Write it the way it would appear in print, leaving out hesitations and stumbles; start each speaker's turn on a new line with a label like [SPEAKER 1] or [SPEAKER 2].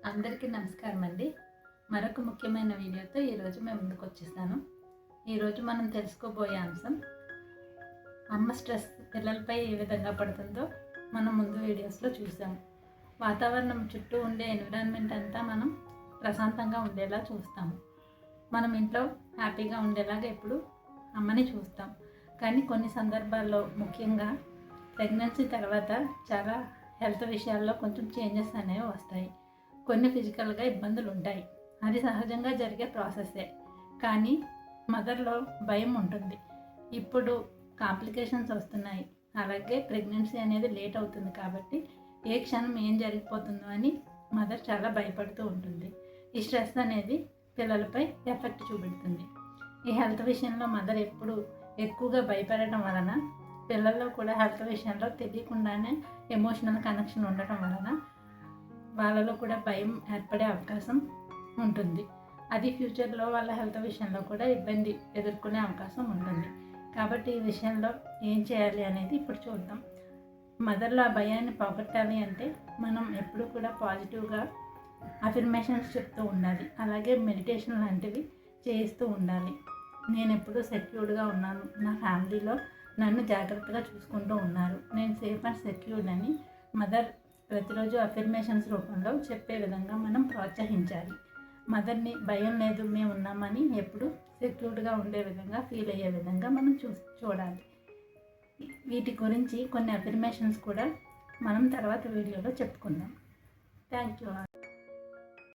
[SPEAKER 1] అందరికీ నమస్కారం అండి. మరొక ముఖ్యమైన వీడియోతో ఈరోజు మేము ముందుకు వచ్చేసాను. ఈరోజు మనం తెలుసుకోబోయే అంశం అమ్మ స్ట్రెస్ పిల్లలపై ఏ విధంగా పడుతుందో మనం ముందు వీడియోస్లో చూసాము. వాతావరణం చుట్టూ ఉండే ఎన్విరాన్మెంట్ అంతా మనం ప్రశాంతంగా ఉండేలా చూస్తాము. మనం ఇంట్లో హ్యాపీగా ఉండేలాగా ఎప్పుడు అమ్మని చూస్తాం. కానీ కొన్ని సందర్భాల్లో ముఖ్యంగా ప్రెగ్నెన్సీ తర్వాత చాలా హెల్త్ విషయాల్లో కొంచెం చేంజెస్ అనేవి వస్తాయి. కొన్ని ఫిజికల్గా ఇబ్బందులు ఉంటాయి. అది సహజంగా జరిగే ప్రాసెస్సే. కానీ మదర్లో భయం ఉంటుంది. ఇప్పుడు కాంప్లికేషన్స్ వస్తున్నాయి, అలాగే ప్రెగ్నెన్సీ అనేది లేట్ అవుతుంది కాబట్టి ఏ క్షణం ఏం జరిగిపోతుందో అని మదర్ చాలా భయపడుతూ ఉంటుంది. ఈ స్ట్రెస్ అనేది పిల్లలపై ఎఫెక్ట్ చూపెడుతుంది. ఈ హెల్త్ విషయంలో మదర్ ఎప్పుడు ఎక్కువగా భయపడటం వలన పిల్లల్లో కూడా హెల్త్ విషయంలో తెలియకుండానే ఎమోషనల్ కనెక్షన్ ఉండటం వలన వాళ్ళలో కూడా భయం ఏర్పడే అవకాశం ఉంటుంది. అది ఫ్యూచర్లో వాళ్ళ హెల్త్ విషయంలో కూడా ఇబ్బంది ఎదుర్కొనే అవకాశం ఉంటుంది. కాబట్టి ఈ విషయంలో ఏం చేయాలి అనేది ఇప్పుడు చూద్దాం. మదర్లో ఆ భయాన్ని పోగొట్టాలి అంటే మనం ఎప్పుడు కూడా పాజిటివ్గా అఫర్మేషన్స్ చెప్తూ ఉండాలి. అలాగే మెడిటేషన్ లాంటివి చేస్తూ ఉండాలి. నేను ఎప్పుడూ సెక్యూర్డ్గా ఉన్నాను, నా ఫ్యామిలీలో నన్ను జాగ్రత్తగా చూసుకుంటూ ఉన్నారు, నేను సేఫ్ అండ్ సెక్యూర్డ్ అని మదర్ ప్రతిరోజు అఫర్మేషన్స్ రూపంలో చెప్పే విధంగా మనం ప్రోత్సహించాలి. మదర్ని భయం లేదు, మేము ఉన్నామని ఎప్పుడు సెక్యూర్డ్గా ఉండే విధంగా ఫీల్ అయ్యే విధంగా మనం చూడాలి. వీటి గురించి కొన్ని అఫర్మేషన్స్ కూడా మనం తర్వాత వీడియోలో చెప్పుకుందాం. Thank you.